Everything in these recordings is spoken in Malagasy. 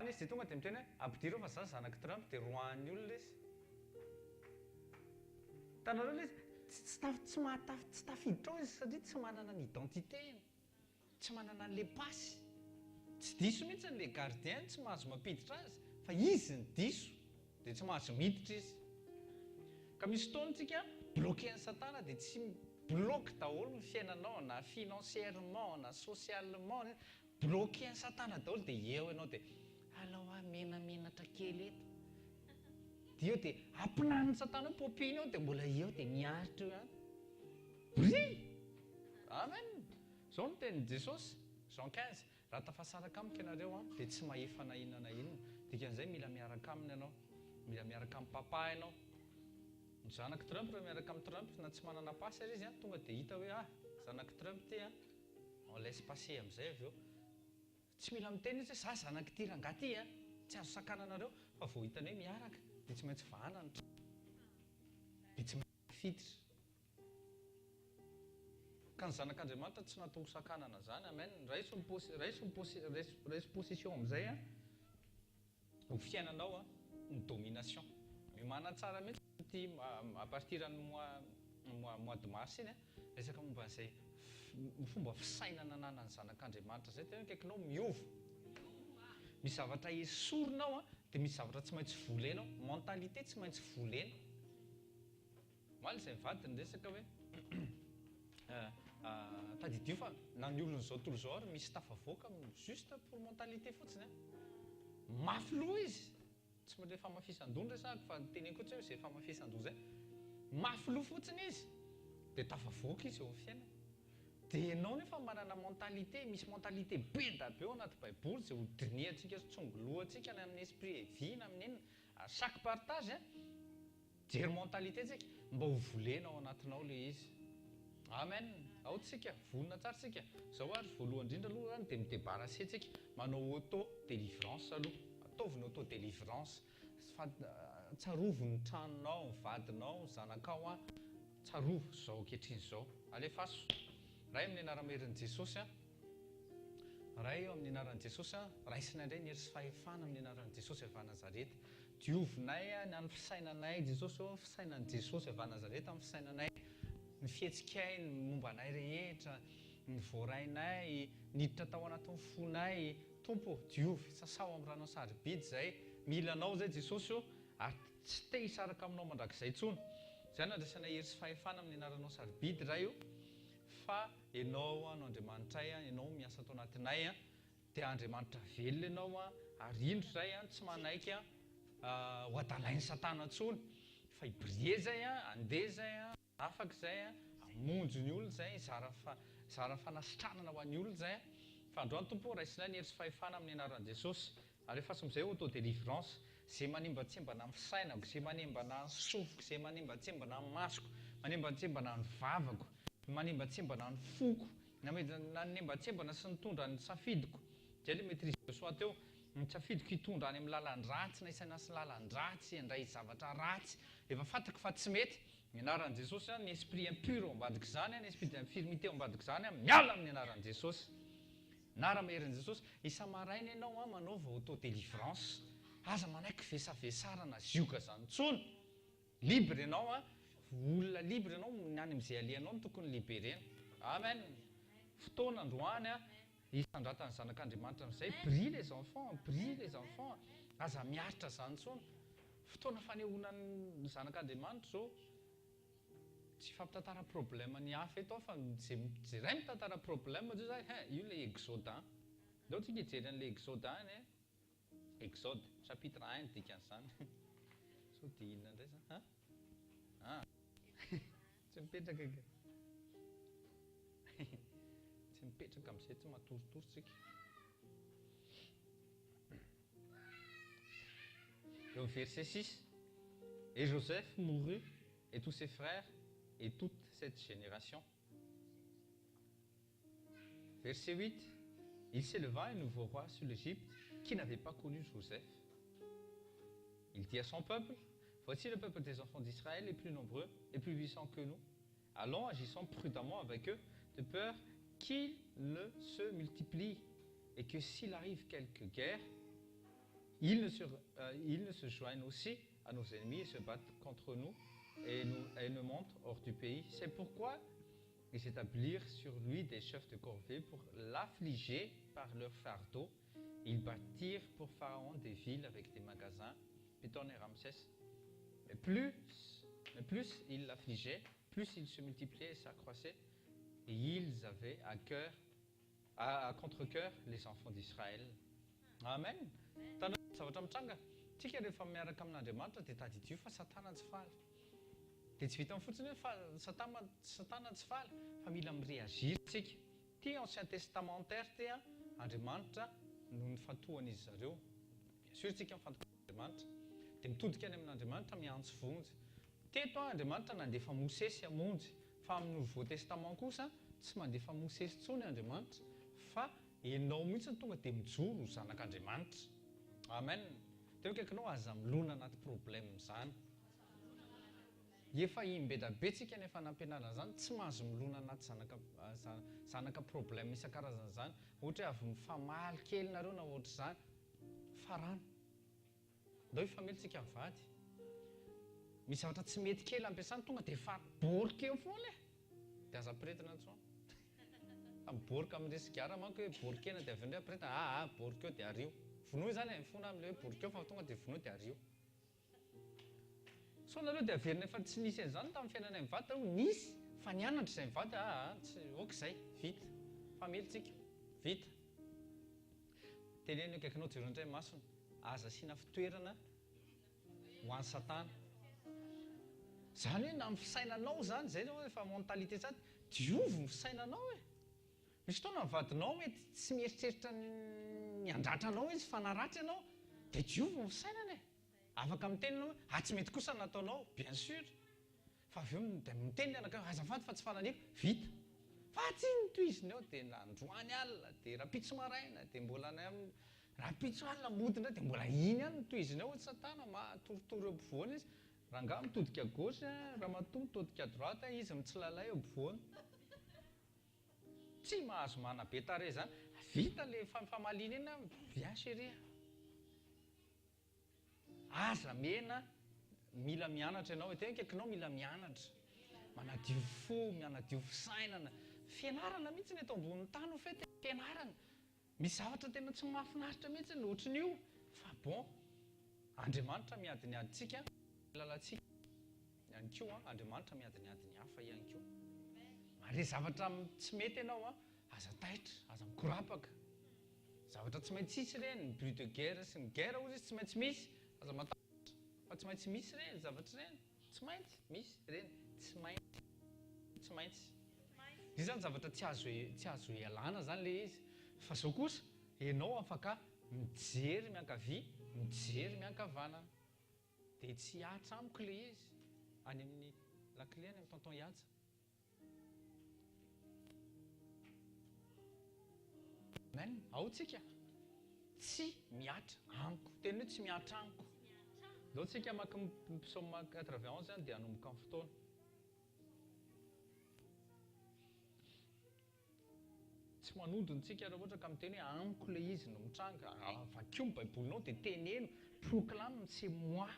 roany izy dia tonga dia miteny hoe ampidireo fa zany zanaky Trump dia roan'ny olona izy. Hitanareo ilay izy tsy tafiditra ao izy satria tsy manana ny identité, tsy manana an'ilay pasy. Tsy diso mihitsy an'ilay gardien tsy mahazo mampiditra azy fa izy ny diso dia tsy mahazo miditra izy. Ka misy fotoana tsika bloquen'ny satana dia tsy bloque daholo ny fiainanao na financièrement na socialement, bloquen'ny satana daholo dia eo ianao dia alao menamenatra kely eto. Dia eo dia ampinan'ny satana hoe popiny eo dia mbola eo dia miaritra eo ihany. Brille! Amen! Izao no tenin'i Jesosy, Jean 15. Raha tafasaraka amiko ianareo dia tsy mahefa na inona na inona. Dikan'izay mila miaraka aminy ianao, mila miaraka amin'ny papa ianao. Ny zanaky Trump raha miaraka amin'ny Trump na tsy manana pasy ary izy tonga dia hita hoe zanaky Trump ty on laisse passer amin'izay avy eo. Tsy mila miteny izy hoe za zanaky ty rangahy ty tsy azo sakananareo fa vao hitany hoe miaraka dia tsy maintsy vahanany dia tsy maintsy fiditra. Ka ny zanak'Andriamanitra tsy natao ho sakanana zany. Amen. Raisy position amin'izay ho fiainanao ny domination. Miomana tsara mihitsy à partir ny mois de mars iny resaka momba an'izay fomba fisainana ananan'ny zanak'Andriamanitra zay tena kaikinao miova. Misy zavatra esorinao dia misy zavatra tsy maintsy volenao. Mentalité tsy maintsy volena. Maly izay mivady ny resaka hoe tadidio fa na ny olona izao tontolo izao ary misy tafavoaka juste pour mentalité fotsiny. Mafy loha izy. Tsy mandray famafisan-doha resahako fa teneniko tsy hoe izay famafisan-doha zay. Mafy loha fotsiny izy dia tafavoaka izy eo amin'ny fiainana. Dia ianao nefa manana mentalité, misy mentalité be da be ao anaty baiboly izay hodiniantsika tsongoloantsika na amin'ny esprit vie na amin'ny inona. À chaque partage jery mentalité tsika mba ho volena ao anatinao ilay izy. Amen. Ao tsika vonona tsara tsika. Izao ary voalohany indrindra aloha dia midébarrasser tsika manao auto délivrance aloha. Ataovy ny auto délivrance. Tsarovo ny tranonao, ny vadinao, ny zanakao tsarovo izao ankehitriny izao. Alefaso. Ray amin'ny anarana Jesosy ray eo amin'ny anaran'i Jesosy raisina indray ny hery sy fahefana amin'ny anaran'i Jesosy avy Nazareta. Diovinay ny any fisainanay Jesosy eo fisainan'i Jesosy avy Nazareta amin'ny fisainanay. Ny fihetsikaay ny mombanay rehetra, ny voarainay, niditra tao anatin'ny fonay, tompo diovy sasao amin'ny rano sarobidy izay milanao zay Jesosy eo ary tsy te hisaraka aminao mandrakizay intsony. Izay nandraisanay hery sy fahefana amin'ny anaranao sarobidy raha io fa ianao no Andriamanitray ianao miasa tao anatinay dia Andriamanitra velona ianao ary indro zay tsy manaiky ho adalain'ny satana intsony fa hibrie zay andeha zay afaka zay amonjo ny olona zay zara fanasitranana ho an'ny olona zay fa androany tompo raisinay ny hery sy fahefana amin'ny anaran'i Jesosy. Alefaso amin'izay auto délivrance zay manimbatsimbana amin'ny fisainako, zay manembana ny sofiko, zay manimbatsimbana ny masoko, manimbatsimbana ny vavako, manimbatsimbana ny foko, na nimbatsimbana sy nitondra ny safidiko. Zay ilay maîtrise de soi teo. Ny safidiko hitondra any amin'ny lalan-dratsy na isaina sy lalan-dratsy handray zavatra ratsy. Efa fantako fa tsy mety. Ny anaran'i Jesosy ny esprit impur ao ambadika izany, ny esprit d'infirmité ao ambadika izany miala amin'ny anaran'i Jesosy. Nara-maherin'i Jesosy isa-maraina ianao manaova auto délivrance. Aza manaiky vesavesarana zioka zany intsony. Libre ianao olona libre ianao ny any amin'izay alianao no tokony libérena. Amen. Fotoana androany isandratany zanak'Andriamanitra amin'izay brille les enfants, aza miaritra zany intsony. Fotoana fanehoanany zanak'Andriamanitra zao tsy fampitantara problème ny hafa eto fa zay ray mitantara problème zao zay io le Exode 1. Ndao tsika hijery an'le Exode 1 Exode chapitre 1 dikan'izany. So dia inona indray zany? Tsy mipetraka tsy mipetraka amin'izay tsy matoritory tsika. Au verset 6, et Joseph mourut et tous ses frères et toute cette génération. Verset 8, il s'éleva un nouveau roi sur l'Égypte qui n'avait pas connu Joseph. Il dit à son peuple, voici le peuple des enfants d'Israël les plus nombreux et plus puissants que nous. Allons, agissons prudemment avec eux, de peur qu'ils ne se multiplient et que s'il arrive quelque guerre, ils ne se joignent aussi à nos ennemis et se battent contre nous et nous montent hors du pays. C'est pourquoi ils s'établirent sur lui des chefs de corvée pour l'affliger par leur fardeau. Ils bâtirent pour Pharaon des villes avec des magasins, Python et Ramsès. Mais plus ils l'affligeaient, plus il se multipliait et s'accroissait. Et ils avaient à contre-cœur les enfants d'Israël. Amen. Zavatra mitranga. Tsika rehefa miaraka amin'Andriamanitra dia tadidio fa Satana tsy faly. Dia tsy vitany fotsiny hoe Satana tsy faly, fa mila mireagir tsika. Ty Ancien Testamentaire ty Andriamanitra no nifatohan'izy zareo. Bien sûr tsika mifantokana Andriamanitra. Dia mitodika any amin'Andriamanitra miantso vonjy. Teto Andriamanitra nandefa Mosesy hamonjy, fa amin'ny Nouveau Testament kosa tsy mandefa Mosesy intsony Andriamanitra, fa ianao mihitsy tonga dia mijoro zanak'Andriamanitra. Amen. Dia kaikinao aza milona anaty problème izany. Efa imbedabetsika tsika nefa nampianarana izany, tsy mahazo milona anaty zanaka problème isan-karazana izany. Ohatra hoe avy mifamaly kely nareo na ohatra izany, farana. Ndao ifamelitsika vady. Misy zavatra tsy mety kely ampiasana tonga dia borika eo foana. Dia aza ampiretina intsony. Borika amin'ny resigara manko hoe borikena dia avy indray ampiretina, borika eo dia ario. Vonoa izany fona amin'ilay hoe borika eo fa tonga dia vonoa dia ario. So nareo dia averina efa tsy nisy an'izany tamin'ny fiainana mivady, nisy fa nianatra izay mivady, tsy ohatr'izay, vita. Famelitsika, vita. Teneno akaikinao jero indray masona, aza asiana fitoerana ho an'ny Satana. Izany hoe na amin'ny fisainanao izany, izay hoe efa mentalité izany, diovo ny fisainanao e. Misy fotoana mivadinao mety tsy mieritreritra ny andratranao izy fa naratra ianao, dia diovo ny fisainana e. Afaka mitenina hoe tsy mety kosa nataonao, bien sûr. Fa avy eo dia mitenina anakay, azafady fa tsy fananiko, vita. Fa tsy nitohiziny eo dia androany alina, dia rapitso maraina, dia mbola rapitso alina mody indray, dia mbola iny ihany nitohiziny eo, Satana matorotoro eo ampovoany izy. Rangahy mitodika gauche, ramatoa mitodika droite, izy mitsilalay eo ampovoany. Tsy mahazo manabe tare izany, vita ilay famaliana iny, bien chérie. Aza mena, mila mianatra ianao, tena kaikinao mila mianatra. Manadio fo, manadio fisainana. Fianarana mihitsy ny eto ambonin'ny tany ho fety, fianarana. Misy zavatra tena tsy mahafinaritra mihitsy ny ohatrin'io. Fa bon, Andriamanitra miadintsika, lalantsika. Ihany koa, Andriamanitra miadin'ny hafa ihany koa. Mare zavatra tsy mety ianao, aza taitra, aza mikorapaka. Zavatra tsy maintsy misy ireny, bruit de guerre sy ny guerre hozy tsy maintsy misy. Aza matahatra, fa tsy maintsy misy ireny, zavatra ireny. Tsy maintsy misy ireny, tsy maintsy. Izy zany zavatra tsy azo ialana zany le izy. Fa zao kosa, ianao afaka mijery miankavia, mijery miankavanana. Dia tsy hatra amiko le izy. Any amin'ny lakile, any amin'ny tonton Yatsa. Amen. Ao tsika. Tsy miatra amiko. Tena hoe tsy miatra amiko. Dao tsika maka psaume 91 dia hanomboka amin'ny fotoana. Tsy manodina tsika raha ohatra ka miteny hoe amiko le izy no mitranga. Vakio ny baibolinao dia teneno, proclame c'est moi.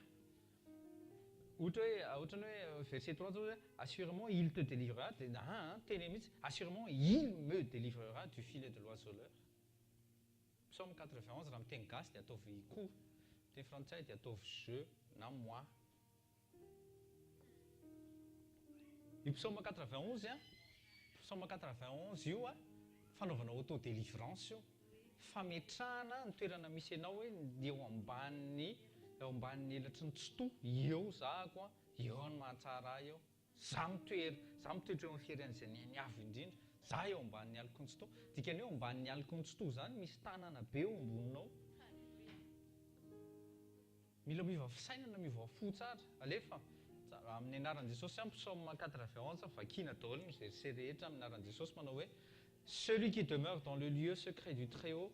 Ohatrany hoe verset 3 zao hoe assurément il te délivrera. Teny mihitsy, assurément il me délivrera du filet de l'oiseleur. Psaume 91 raha miteny gasy dia ataovy court, miteny frantsay dia ataovy je na moi. Io psaume 91 psaume 91 io fanaovana auto-délivrance io, fametrahana ny toerana misy ianao hoe eo ambanin'ny elatry ny tsotoa, eo zahako, eo ny mahatsara eo. Za mitoetra eo amin'ny firenen'izay niavo indrindra, za eo ambanin'ny aliko ny tsotoa. Dikany eo ambanin'ny aliko ny tsotoa zany misy tanana be eo amboninao. Mila miova fisainana, miova fo tsara. Alefa amin'ny anaran'i Jesosy psaume 91 vakina daholo ny verset rehetra amin'ny anaran'i Jesosy manao hoe celui qui demeure dans le lieu secret du Très-Haut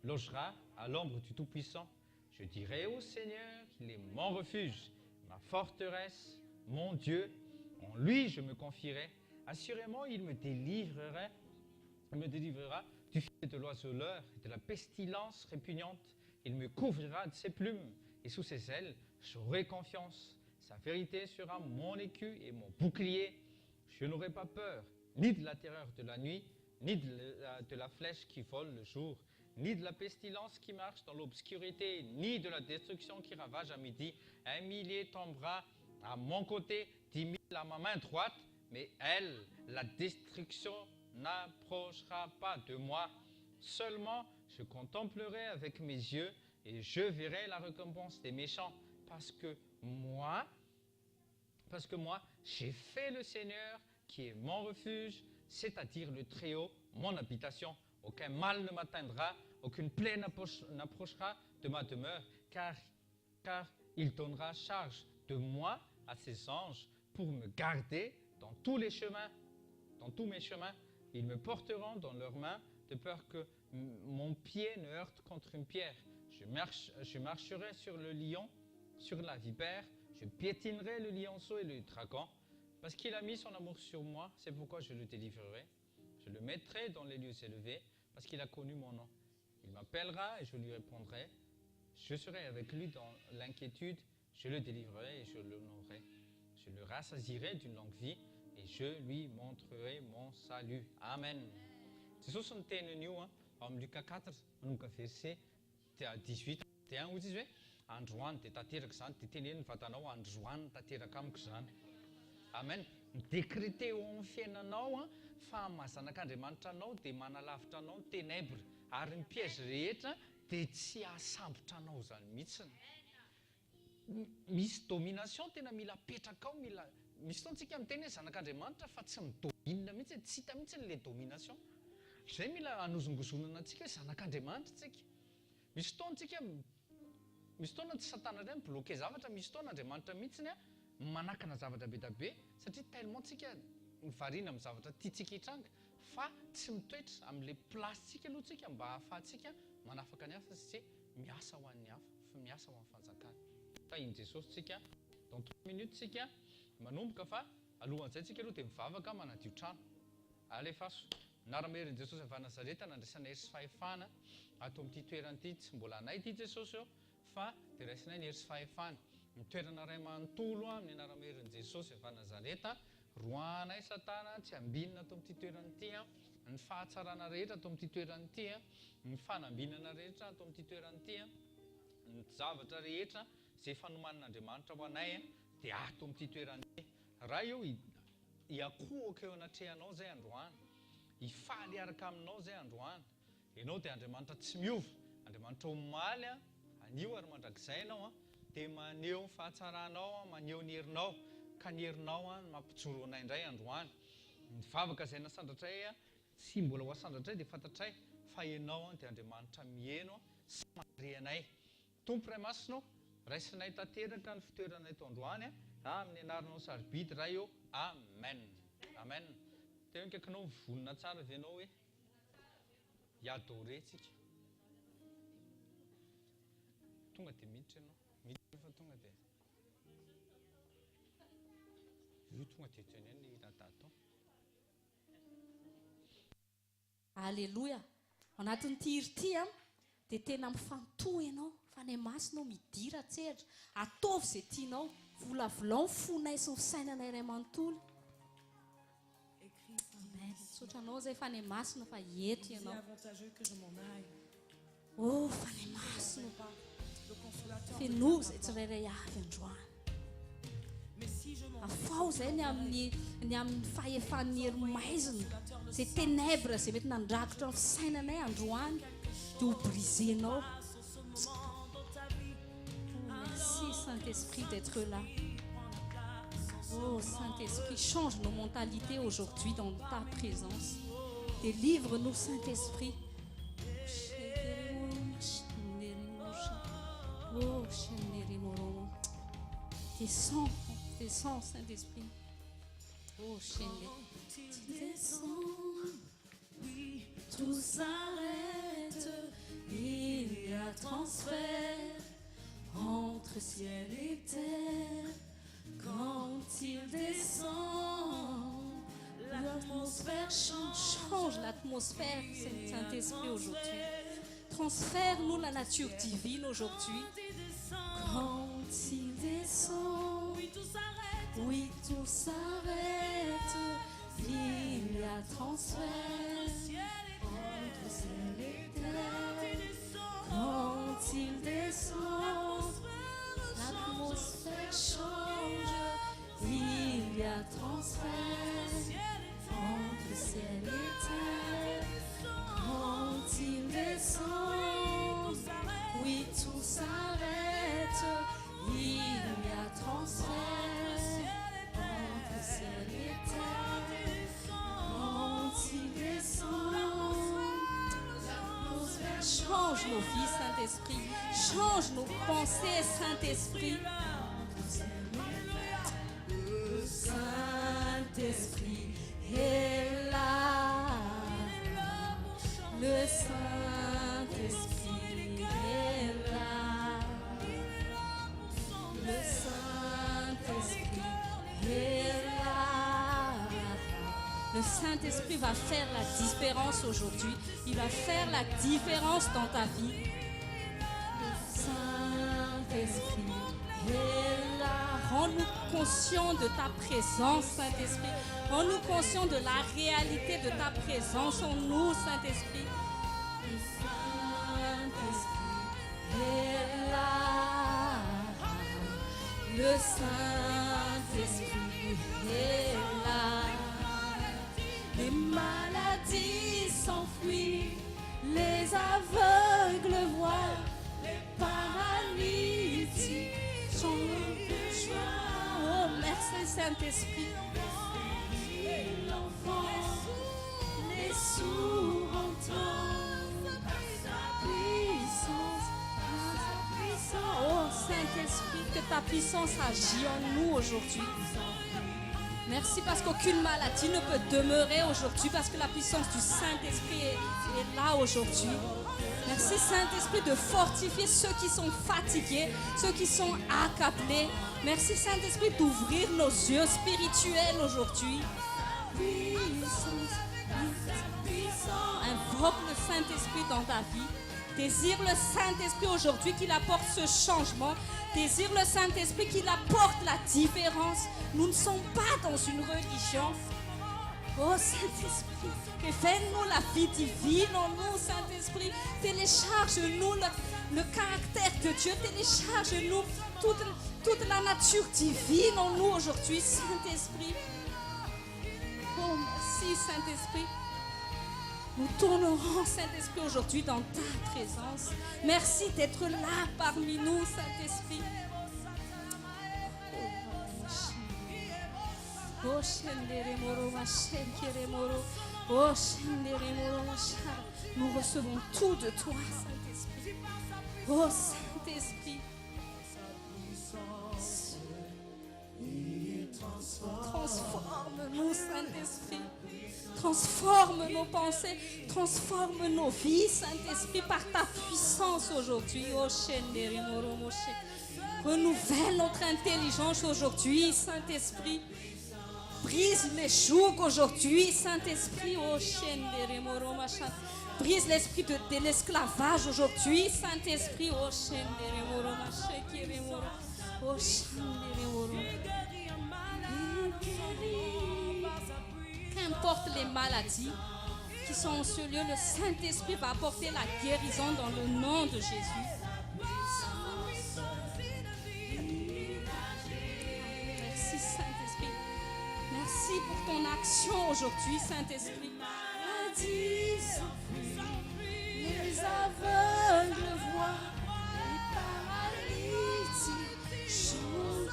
logera à l'ombre du Tout-Puissant. Je dirai au Seigneur qu'il est mon refuge, ma forteresse, mon Dieu. En lui je me confierai. Assurément il me délivrera du filet de l'oiseleur et de la pestilence répugnante. Il me couvrira de ses plumes et sous ses ailes, j'aurai confiance. Sa vérité sera mon écu et mon bouclier. Je n'aurai pas peur, ni de la terreur de la nuit, ni de la flèche qui vole le jour, ni de la pestilence qui marche dans l'obscurité, ni de la destruction qui ravage à midi. 1 000 tombera à mon côté, 10 000 à ma main droite, mais elle, la destruction, n'approchera pas de moi. Seulement, je contemplerai avec mes yeux et je verrai la récompense des méchants, parce que moi, j'ai fait le Seigneur qui est mon refuge, c'est-à-dire le Très-Haut, mon habitation. Aucun mal ne m'atteindra, aucune plaie n'approchera de ma demeure, car il donnera charge de moi à ses anges pour me garder dans tous mes chemins. Ils me porteront dans leurs mains de peur que mon pied ne heurte contre une pierre. Je marcherai sur le lion, sur la vipère, je piétinerai le lionceau et le dragon. Parce qu'il a mis son amour sur moi, c'est pourquoi je le délivrerai. Je le mettrai dans les lieux élevés, parce qu'il a connu mon nom. Il m'appellera et je lui répondrai. Je serai avec lui dans l'inquiétude, je le délivrerai et je l'honorerai. Je le rassasierai d'une longue vie et je lui montrerai mon salut. Amen. Jesosy ny teniny io amin'ny Luka 4, manomboka verset 18, 21 hozy izy hoe androany dia tanteraka izany, dia teneniny vatanao androany tanteraka amiko izany. Amen. Midécrété eo amin'ny fiainanao fa mahazanak'Andriamanitra anao dia manalavitra anao ny ténèbre ary ny piège rehetra dia tsy ahasambotra anao izany mihitsiny. Misy domination tena mila petraka ao, misy fotoantsika miteny hoe zanak'Andriamanitra fa tsy midomina mihitsy, tsy hita mihitsy ilay domination. Izay mila hanozongozonana antsika hoe zanak'Andriamanitra tsika. Misy fotoana tsy satana indray mibloqué zavatra, misy fotoana Andriamanitra mihitsiny manakana zavatra be da be, satria tellement tsika mivariana amin'ny zavatra tiantsika hitranga, fa tsy mitoetra amin'ilay plasitsika aloha tsika mba hahafahantsika manafaka ny hafa sy miasa ho an'ny hafa, fa miasa ho amin'ny fanjakana. Tahiny Jesosy tsika, dans 3 minutes tsika manomboka, fa alohan'izay tsika aloha dia mivavaka manadio trano. Alefaso. Naramerin'i Jesosy avy Nazareta nandraisanay sy fahefana ato amin'ity toerana ity, tsy mbola anay ity Jesosy eo, fa dia raisinay ny hery sy fahefana. Ny toerana ray manontolo amin'ny naramerin'i Jesosy avy Nazareta, roanay Satana tsy ambinina ato amin'ity toerana ity, ny fahatsarana rehetra ato amin'ity toerana ity, ny fanambinana rehetra ato amin'ity toerana ity, ny zavatra rehetra izay fanomanin'Andriamanitra ho anay dia ato amin'ity toerana ity. Raha eo hiakohaka eo anatrehanao izay androany, hifaly araka aminao izay androany. Ianao dia Andriamanitra tsy miova, Andriamanitra omaly, anio ary mandrakizay ianao dia maneho ny fahatsaranao, maneho ny herinao, ka ny herinao mampijoro anay indray androany. Ny vavaka izay nasandratray tsy mbola ho asandratray dia fantatray fa ianao dia Andriamanitra miheno sy mahare anay. Tompo Ray Masina, raisinay tanteraka ny fitoeranay eto androany amin'ny anaranao sarobidy raha eo. Amen. Amen. Teo kaikanao mivonona tsara avy ianao hoe hiadorentsika. Tonga dia miditra ianao. Miditra fa tonga dia io tonga dia teny ny natao. Alléluia. Anatin'ity hiri ity dia tena mifantohy ianao fa ny masonao midira tseritra. Ataovy izay tianao, volavolao ny fonay sy ny fisainanay iray manontolo. Sotranao zay fa ny masina fa eto ianao. Oh, fa ny masina fenoa izay tsirairay avy androany. Afao izay ny amin'ny fahefan'ny hery-maizina, izay ténèbre izay mety nandrakotra ny fisainanay androany dia ho brisenao. Merci Saint-Esprit d'être là. Oh Saint-Esprit, change nos mentalités aujourd'hui dans ta présence. Délivre-nous Saint-Esprit. Oh descends, descends Saint-Esprit. Oh tu descends, oui, tout s'arrête. Il y a transfert entre ciel et terre. Quand il descend, l'atmosphère change. Change l'atmosphère, Saint-Esprit, aujourd'hui. Transfère-nous la nature divine aujourd'hui. Quand il descend, oui, tout s'arrête. Il y a transfert entre ciel et terre. Quand il descend, l'atmosphère change. Il y a transfert entre ciel et terre. Quand il descend, oui, tout s'arrête. Il y a transfert entre ciel et terre. Quand il descend, l'atmosphère change nos vies, Saint-Esprit. Change nos pensées, Saint-Esprit. Le Saint-Esprit est là. Le Saint-Esprit est là. Le Saint-Esprit est là. Le Saint-Esprit va faire la différence aujourd'hui. Il va faire la différence dans ta vie. Le Saint-Esprit est là. Rends-nous conscients de ta présence, Saint-Esprit. Rends-nous conscients de la réalité de ta présence en nous, Saint-Esprit. Le Saint-Esprit est là. Le Saint-Esprit est là. Les maladies s'enfuient, les aveugles voient, les paralytiques chantent de joie. Oh, merci Saint-Esprit. L'enfant, les sourds entendent sa puissance, sa puissance. Oh Saint-Esprit, que ta puissance agit en nous aujourd'hui. Merci parce qu'aucune maladie ne peut demeurer aujourd'hui, parce que la puissance du Saint-Esprit est là aujourd'hui. Merci Saint-Esprit de fortifier ceux qui sont fatigués, ceux qui sont accablés. Merci Saint-Esprit d'ouvrir nos yeux spirituels aujourd'hui. Puissance, puissance. Invoque le Saint-Esprit dans ta vie. Désire le Saint-Esprit aujourd'hui qu'il apporte ce changement. Désire le Saint-Esprit qu'il apporte la différence. Nous ne sommes pas dans une religion. Oh Saint-Esprit, révèle-nous la vie divine en nous, Saint-Esprit. Télécharge-nous le caractère de Dieu. Télécharge-nous toute la nature divine en nous aujourd'hui, Saint-Esprit. Oh merci Saint-Esprit. Nous tournerons, Saint-Esprit, aujourd'hui dans ta présence. Merci d'être là parmi nous, Saint-Esprit. Nous recevons tout de toi, Saint-Esprit. Oh Saint-Esprit. Transforme-nous, Saint-Esprit. Transforme nos pensées, transforme nos vies, Saint-Esprit, par ta puissance aujourd'hui. Renouvelle notre intelligence aujourd'hui, Saint-Esprit. Brise les jougs aujourd'hui, Saint-Esprit. Brise l'esprit de l'esclavage aujourd'hui, Saint-Esprit. Qu'importe les maladies qui sont en ce lieu, le Saint-Esprit va apporter la guérison dans le nom de Jésus. Merci Saint-Esprit. Merci pour ton action aujourd'hui, Saint-Esprit. Les aveugles voient, les paralytiques chantent.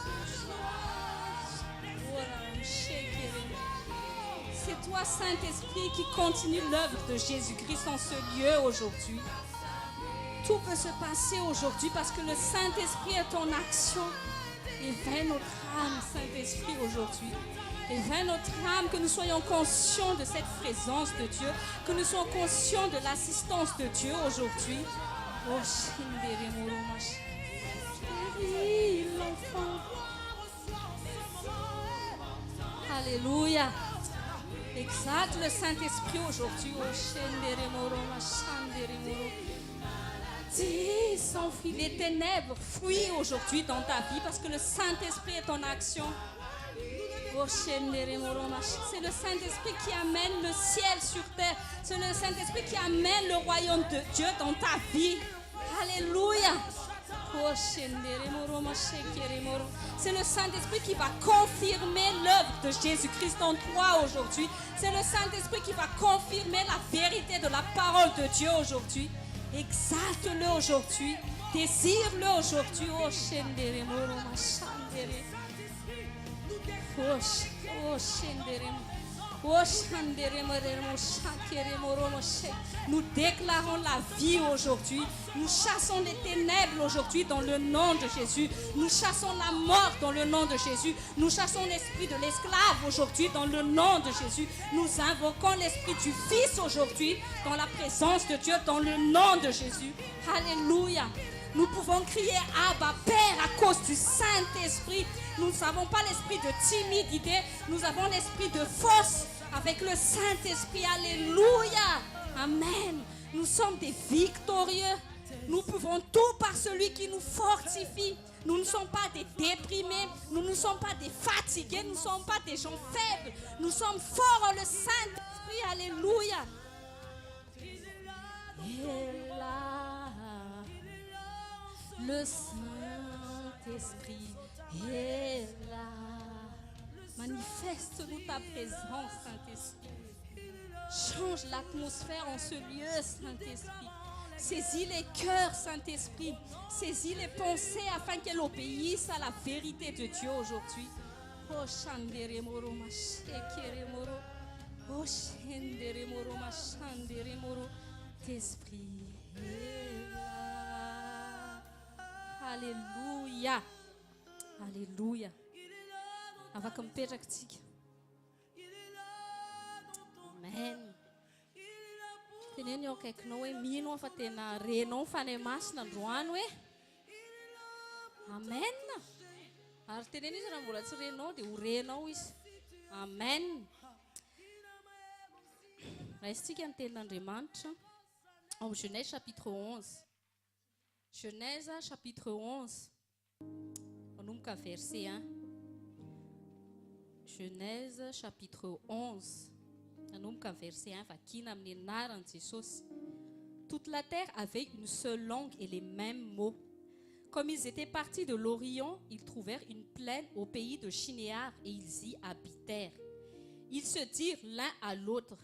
C'est toi, Saint-Esprit, qui continue l'œuvre de Jésus-Christ en ce lieu aujourd'hui. Tout peut se passer aujourd'hui parce que le Saint-Esprit est en action. Éveille notre âme, Saint-Esprit, aujourd'hui. Éveille notre âme, que nous soyons conscients de cette présence de Dieu, que nous soyons conscients de l'assistance de Dieu aujourd'hui. Oh, l'enfant. Alléluia. Exalte le Saint-Esprit aujourd'hui. Dis, s'enfuit. Les ténèbres fuient aujourd'hui dans ta vie parce que le Saint-Esprit est en action. C'est le Saint-Esprit qui amène le ciel sur terre. C'est le Saint-Esprit qui amène le royaume de Dieu dans ta vie. Alléluia. C'est le Saint-Esprit qui va confirmer l'œuvre de Jésus-Christ en toi aujourd'hui. C'est le Saint-Esprit qui va confirmer la vérité de la parole de Dieu aujourd'hui. Exalte-le aujourd'hui. Désire-le aujourd'hui. Nous déclarons la vie aujourd'hui. Nous chassons les ténèbres aujourd'hui dans le nom de Jésus. Nous chassons la mort dans le nom de Jésus. Nous chassons l'esprit de l'esclave aujourd'hui dans le nom de Jésus. Nous invoquons l'esprit du Fils aujourd'hui dans la présence de Dieu dans le nom de Jésus. Alléluia. Nous pouvons crier Abba Père à cause du Saint-Esprit. Nous n'avons pas l'esprit de timidité, nous avons l'esprit de force avec le Saint-Esprit. Alléluia. Amen. Nous sommes des victorieux. Nous pouvons tout par celui qui nous fortifie. Nous ne sommes pas des déprimés, nous ne sommes pas des fatigués, nous ne sommes pas des gens faibles. Nous sommes forts en le Saint-Esprit. Alléluia. Et là, le Saint-Esprit est là. Manifeste-nous ta présence, Saint-Esprit. Change l'atmosphère en ce lieu, Saint-Esprit. Saisis les cœurs, Saint-Esprit. Saisis les pensées afin qu'elles obéissent à la vérité de Dieu aujourd'hui. Oh, Shandere Moro, ma Shekere Moro. Oh, Shandere Moro, ma Shandere Moro. T'esprit est là. Alléluia. Alléluia. Afaka mipetraka tsika. Amen. Teneny eo akaikinao hoe mino fa tena renao fanay masina androany hoe amen. Ary teneny izy raha mbola tsy renao dia ho renao izy. Amen. Raisitsika ny tenin'Andriamanitra en Genèse chapitre 11. Genèse chapitre 11. Manomboka verset 1. Genèse chapitre 11. Manomboka verset 1. Vakina amin'ny anaran'i Jesosy. Toute la terre avait une seule langue et les mêmes mots. Comme ils étaient partis de l'Orient, ils trouvèrent une plaine au pays de Shinéar et ils y habitèrent. Ils se dirent l'un à l'autre,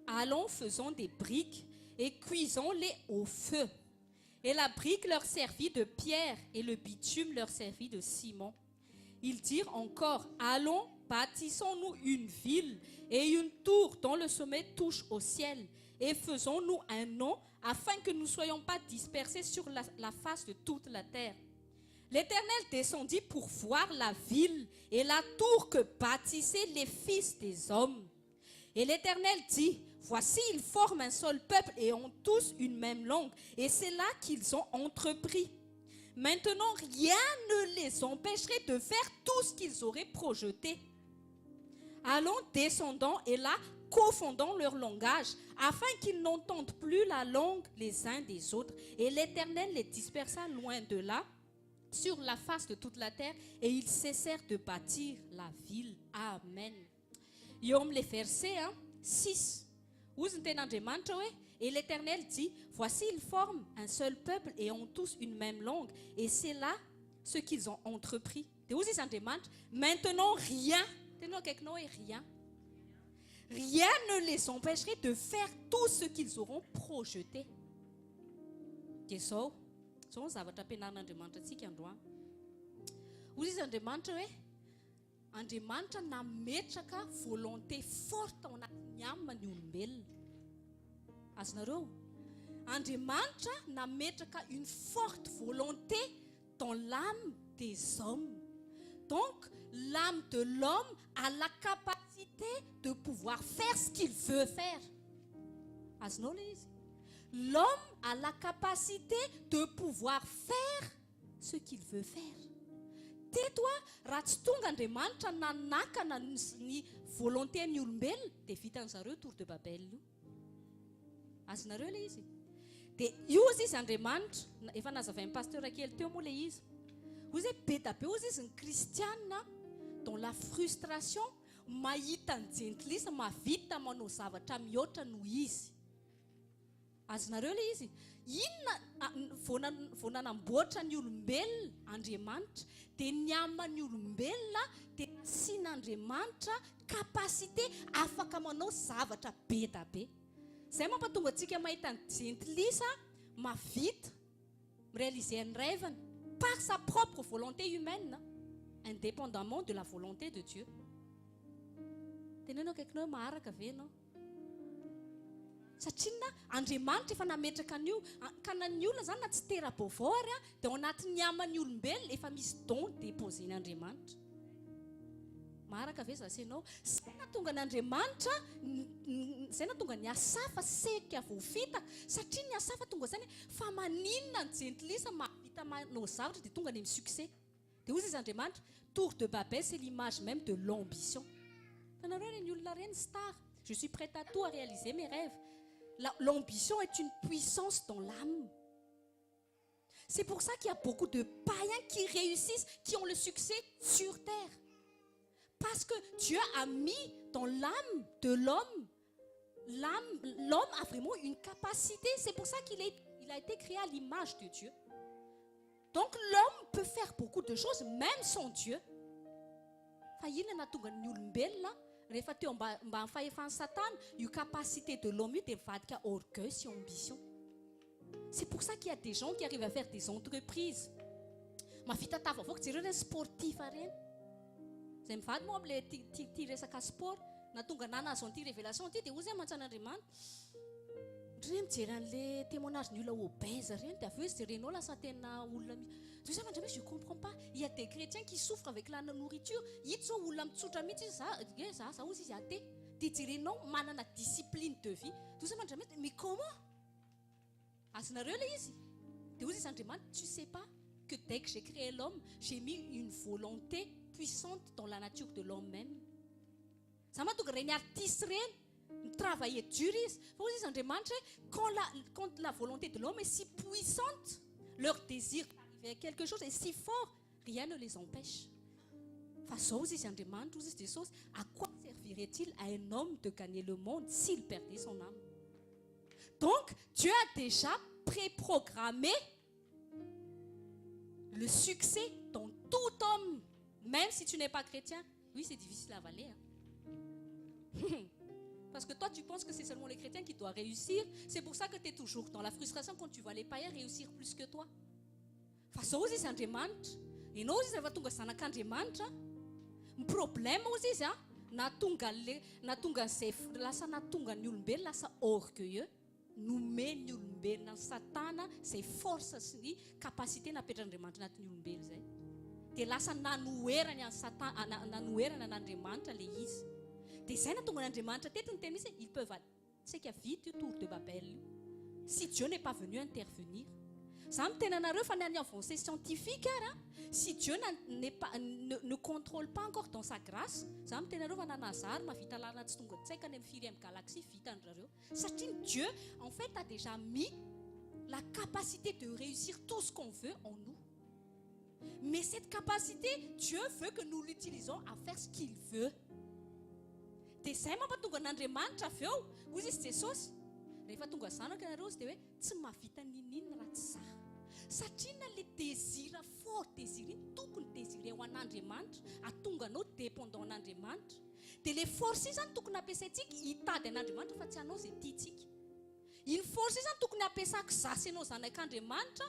allons, faisons des briques et cuisons-les au feu. Et la brique leur servit de pierre et le bitume leur servit de ciment. Ils dirent encore, allons, bâtissons-nous une ville et une tour dont le sommet touche au ciel et faisons-nous un nom afin que nous ne soyons pas dispersés sur la face de toute la terre. L'Éternel descendit pour voir la ville et la tour que bâtissaient les fils des hommes. Et l'Éternel dit, voici, ils forment un seul peuple et ont tous une même langue. Et c'est là qu'ils ont entrepris. Maintenant, rien ne les empêcherait de faire tout ce qu'ils auraient projeté. Allons, descendons et là, confondons leur langage, afin qu'ils n'entendent plus la langue les uns des autres. Et l'Éternel les dispersa loin de là, sur la face de toute la terre, et ils cessèrent de bâtir la ville. Amen. Yom les versets 6. Et l'Éternel dit, voici ils forment un seul peuple et ont tous une même langue. Et c'est là ce qu'ils ont entrepris. Maintenant rien ne les empêcherait de faire tout ce qu'ils auront projeté. Andriamanitra nametraka volonté forte ao anatin'ny amina ny olombelona. Azonareo? Andriamanitra nametraka une forte volonté dans l'âme des hommes. Donc, l'âme de l'homme a la capacité de pouvoir faire ce qu'il veut faire. Azonao le izy? L'homme a la capacité de pouvoir faire ce qu'il veut faire. Teto raha tsy tonga Andriamanitra nanakana ny volontén'ny olombelona dia vitan'zareo tour de Babel io. Azonareo le izy? dia io izy izy Andriamanitra efa nazavain'ny pasteur kely teo moa ilay izy ozy hoe be da be ozy izy ny kristiana dans la frustration mahita ny jentilisa mavita manao zavatra mihoatra noho izy azonareo ilay izy inona vao nanamboatra ny olombelona Andriamanitra dia niamany olombelona dia nasian'Andriamanitra kapasité afaka manao zavatra be da be izay mampatonga antsika mahita ny jentilisa mavita réaliser ny rêvany par sa propre volonté humaine indépendamment de la volonté de Dieu. Tenenao kaikinao maharaka ve ianao satria na Andriamanitra efa nametraka an'io ka na ny olona zany na tsy tera-baovary dia ao anatin'ny aman'ny olombelona efa misy don déposé-ny Andriamanitra. Maharaka ve zasenao zay natonga n'Andriamanitra zay natonga ny asafa seka voafitaka satria ny asafa tonga zany fa maninona ny jentilisa mavita manao zavatra dia tonga ny succès dia ozy izy Andriamanitra Tour de Babel c'est l'image même de l'ambition. Tanareo ny olona reny star je suis prête à tout à réaliser mes rêves. L'ambition est une puissance dans l'âme. C'est pour ça qu'il y a beaucoup de païens qui réussissent, qui ont le succès sur terre. Parce que Dieu a mis dans l'âme de l'homme, l'homme a vraiment une capacité. C'est pour ça qu'il a été créé à l'image de Dieu. Donc l'homme peut faire beaucoup de choses, même sans Dieu. Rehefa teo mba ny fahefan'ny Satana, io capacité de l'homme io dia mivadika orgueil sy ambition. C'est pour ça qu'il y a des gens qui arrivent à faire des entreprises. Mavita tavavoaka jereo reny sportif reny. Zay mivady moa am'le tia resaka sport, na tonga nanazo an'ity révélation ity dia ozy mantsan'Andriamanitra. Reny mijery an'le témoignage ny olona obèse reny dia avy eo izy jerenao lasa tena olona je ne comprends pas. Il y a des chrétiens qui souffrent avec la nourriture. Ils sont où l'amtsutra miti ça aussi y a des jerenao manana discipline de vie. Tout ça mais comment? Asnareo le izy. Dia ozy Andriamanitra, tu sais pas que dès que j'ai créé l'homme, j'ai mis une volonté puissante dans la nature de l'homme même. Ça m'a donné un artiste réel, travailler dur. Faut dire Andriamanitra, quand la volonté de l'homme est si puissante, leur désir d'arriver à quelque chose est si fort, rien ne les empêche. Face aux Andriamanitra, à quoi servirait-il à un homme de gagner le monde s'il perdait son âme? Donc, Dieu a déjà préprogrammé le succès dans tout homme, même si tu n'es pas chrétien. Oui, c'est difficile à avaler. Parce que toi, tu penses que c'est seulement les chrétiens qui doivent réussir. C'est pour ça que tu es toujours dans la frustration quand tu vois les païens réussir plus que toi. Face aux Andriamanitra, et nous, nous avons zanak'Andriamanitra. Le problème aussi, natunga ny olombelona lasa orgueilleux. Nome ny olombelona Satana zay force sy ny capacité napetra'Andriamanitra anatin'ny olombelona zay. Dia lasa nanoherana an'Andriamanitra le izy. Dia zay natonga n'Andriamanitra teto ny teny izy, ils peuvent tsika vite io tour de Babel. Si Dieu n'est pas venu intervenir. Ça me tena nareo fa ny avancée scientifique si Dieu ne contrôle pas encore dans sa grâce, ça me tena nareo fa nanazary mavita lalana tsy tonga tsaika any amin'ny 4e galaxie vita andrareo. Satria Dieu en fait a déjà mis la capacité de réussir tout ce qu'on veut en nous. Mais cette capacité, Dieu veut que nous l'utilisons à faire ce qu'il veut. Dia zay mampatonga n'Andriamanitra avy eo, hoy izy Jesosy, rehefa tonga zanaka ianareo izy dia hoe tsy mahavita ninina raha tsy zaho. Satria na le désir fort désir iny tokony désiré ho an'Andriamanitra, atonga anao dépendant an'Andriamanitra. Dia le force io zany tokony ampiasaintsika hitady an'Andriamanitra fa tsy anao izay tiantsika. Iny force io zany tokony ampiasako zasy anao zanak'Andriamanitra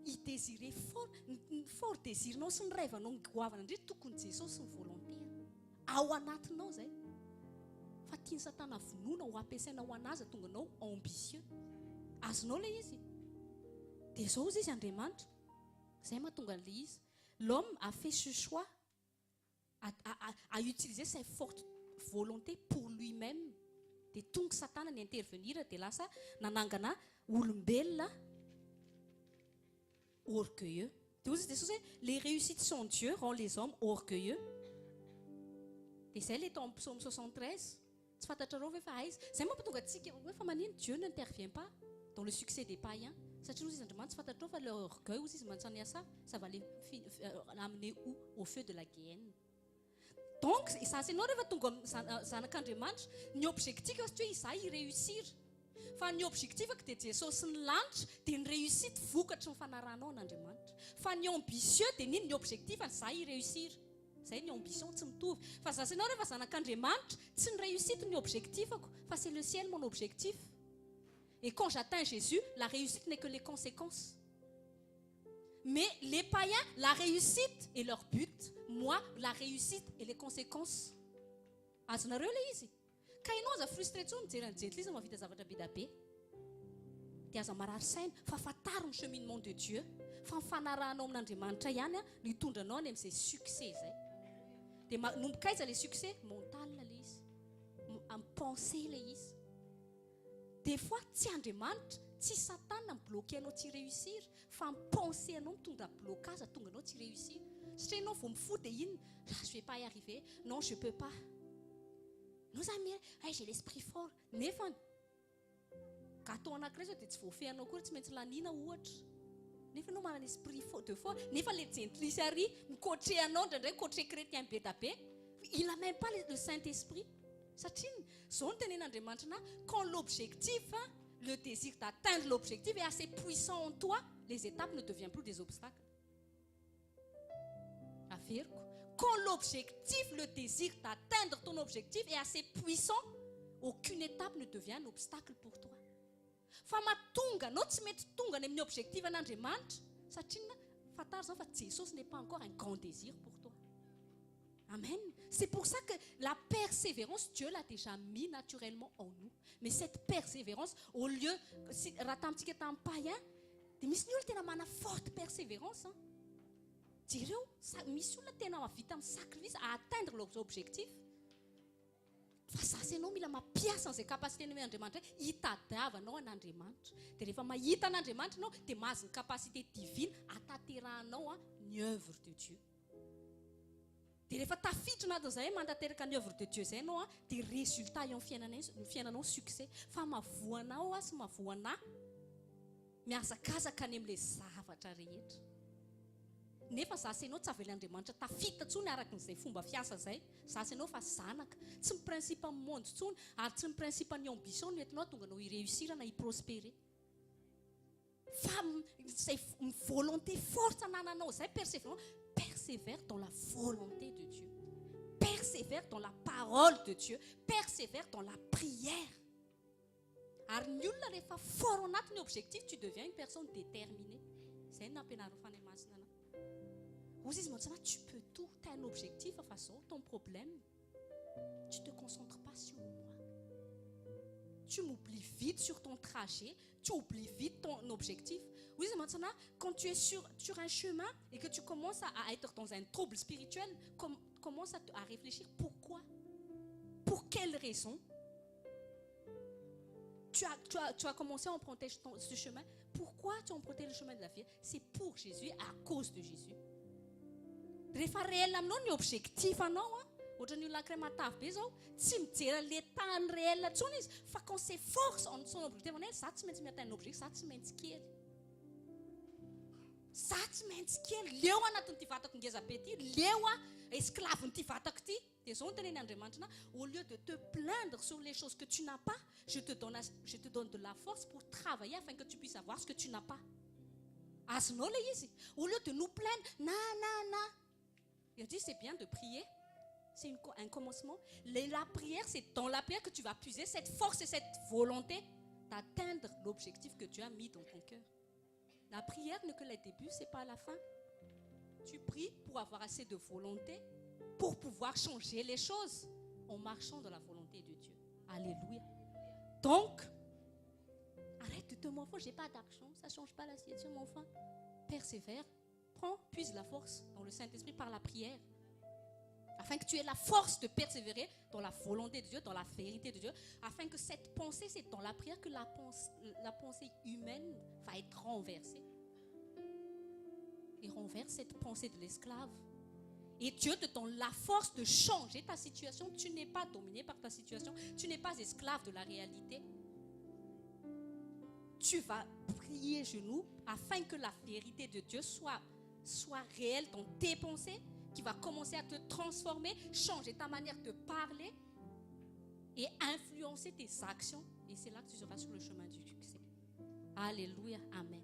hidésiré fort désirinao sy ny rêvanao goavana indrindra tokony Jesosy sy ny volonté ao anatinao zay. Fa tiany Satana vonoina ho ampiasaina ho anazy tonga anao ambitieux. Azonao le izy. Dia zao izy Andriamanitra. Zay mahatonga le izy. L'homme a fait ce choix à utiliser sa forte volonté pour lui-même. Dia tonga Satana ny intervenir dia lasa nanangana olombelona orgueilleux. Dia ozy Jesosy hoe les réussites sans Dieu rend les hommes orgueilleux. Dia zay le tao amin'ny psaume 73. Tsy fantatrareo ve fa aiza? Zay mampatonga antsika hoe fa manino Dieu n'intervient pas. dans le succès des païens. Satria ozy izy Andriamanitra tsy fantatrao fa le orgueil ozy izy mantsy asa, ça va les amener où? Au feu de la guienne. Donc, ça c'est rehefa tonga zanak'Andriamanitra, ny objectif satria izaho iréussir. Fa ny objectifako dia Jesosy sy ny lanitra dia ny réussite vokatry ny fanaranao n'Andriamanitra. Fa ny ambitieux dia niny ny objectif izaho iréussir. Zay ny ambition tsy mitovy. Fa za ianao rehefa zanak'Andriamanitra, tsy ny réussite ny objectifako, fa c'est le ciel mon objectif. Et quand j'atteins Jésus, la réussite n'est que les conséquences. Mais les païens, la réussite est leur but. Moi, la réussite et les conséquences. Azonareo le izy. Ka ianao aza frustré tsony mijery anjery izy mahavita zavatra be da be. Dia aza marary saina fa fataro ny cheminement de Dieu. Fa mifanaranao amin'Andriamanitra ihany no hitondranao any amin'izay succès zay. Dia nombokaiza le succès mental le izy. Amin'ny pensée le izy. Des fois tsy Andriamanitra, tsy Satana mibloquer anao tsy réussir, fa ny pensée anao mitondra blocage tonga anao tsy réussir. Satria anao vao mifoty dia iny, je vais pas y arriver, non je peux pas. Nous amis, j'ai l'esprit fort. Nefa gâteau anankiray zao dia tsy voafehanao koa tsy maintsy lanina ohatra. Nefa anao manana esprit de fort. Nefa le gentlisy ary mikoatre anao ndraindray mikoatre chrétien be da be. Il n'a même pas le Saint-Esprit. Satria zao no tenen'Andriamanitra quand l'objectif, le désir d'atteindre l'objectif est assez puissant en toi, les étapes ne deviennent plus des obstacles. Averiko. Quand l'objectif, le désir d'atteindre ton objectif est assez puissant, aucune étape ne devient un obstacle pour toi. Fa mahatonga anao tsy mety tonga any amin'ny objectif an'Andriamanitra satria fataro zao fa Jesosy n'est pas encore un grand désir pour toi. Amen. C'est pour ça que la persévérance, Dieu l'a déjà mis naturellement en nous. Mais cette persévérance, au lieu, raha tamintsika tamin'ny païen, dia misy ny olona tena mana forte persévérance. Direo, misy olona tena mahavita amin'ny sacrifice à atteindre leurs objectifs. Fa sasy ianao mila mampiasa an'izay capacité ny Andriamanitra hitadiavanao an'Andriamanitra. Dia rehefa mahita an'Andriamanitra ianao dia mahazo ny capacité divine hataterahanao ny œuvre de Dieu. Dia rehefa tafiditra anatin'izay mantanteraka ny œuvre de Dieu zay ianao dia résultat eo amin'ny fiainanao succès. Fa mavoanao sy mavoana mihazakazaka any amin'ilay zavatra rehetra. Nefa zasy ianao tsy avelan'Andriamanitra tafita tsony araka n'izay fomba fiasa zay. Zasy ianao fa zanaka, tsy ny principe amin'ny monde tsony ary tsy ny principe ny ambition no entinao tonga anao hiréussir na hiprospérer. Fa izay volonté forte anananao zay persévère dans la volonté de Dieu. Persévère dans la parole de Dieu. Persévère dans la prière. Ary ny olona rehefa fort anatin'ny objectif, tu deviens une personne déterminée. Zay no nampianarina fanahy-masina anao. Ozy izy mantsana, tu peux tout, tu as un objectif, enfin ça, ton problème, tu ne te concentres pas sur moi. Tu m'oublies vite sur ton trajet, tu oublies vite ton objectif. Oui, maintenant, quand tu es sur un chemin et que tu commences à être dans un trouble spirituel, commence à réfléchir pourquoi, pour quelle raison tu as commencé à emprunter ce chemin. Pourquoi tu as emprunté le chemin de la vie? C'est pour Jésus, à cause de Jésus. Rehefa réel aminao ny objectif anao ohatra ny olona ankiray matavy be zao tsy mijery le tany réel tsony izy fa quand c'est force en son objectif anao za tsy maintsy miatteindre objectif, za tsy maintsy kely, za tsy maintsy kely leo anatin'ity vatako ngeza be ty, leo esclave n'ity vatako ty. Dia zao no teneny Andriamanitra, au lieu de te plaindre sur les choses que tu n'as pas, je te donne de la force pour travailler afin que tu puisses avoir ce que tu n'as pas. Azonao le izy, au lieu de nous plaindre, il dit c'est bien de prier, c'est un commencement. La prière, c'est dans la prière que tu vas puiser cette force et cette volonté d'atteindre l'objectif que tu as mis dans ton cœur. La prière n'est que le début, c'est pas la fin. Tu pries pour avoir assez de volonté pour pouvoir changer les choses en marchant dans la volonté de Dieu. Alléluia. Donc, arrête de te morfondre, j'ai pas d'action, ça ne change pas la situation, mon enfant. Persévère, puise la force dans le Saint-Esprit par la prière. Afin que tu aies la force de persévérer dans la volonté de Dieu, dans la vérité de Dieu. Afin que cette pensée, c'est dans la prière que la pensée humaine va être renversée. Et renverse cette pensée de l'esclave. Et Dieu te donne la force de changer ta situation. Tu n'es pas dominé par ta situation. Tu n'es pas esclave de la réalité. tu vas prier genoux afin que la vérité de Dieu soit réelle dans tes pensées, qui va commencer à te transformer, changer ta manière de parler et influencer tes actions. Et c'est là que tu seras sur le chemin du succès. Alléluia, amen.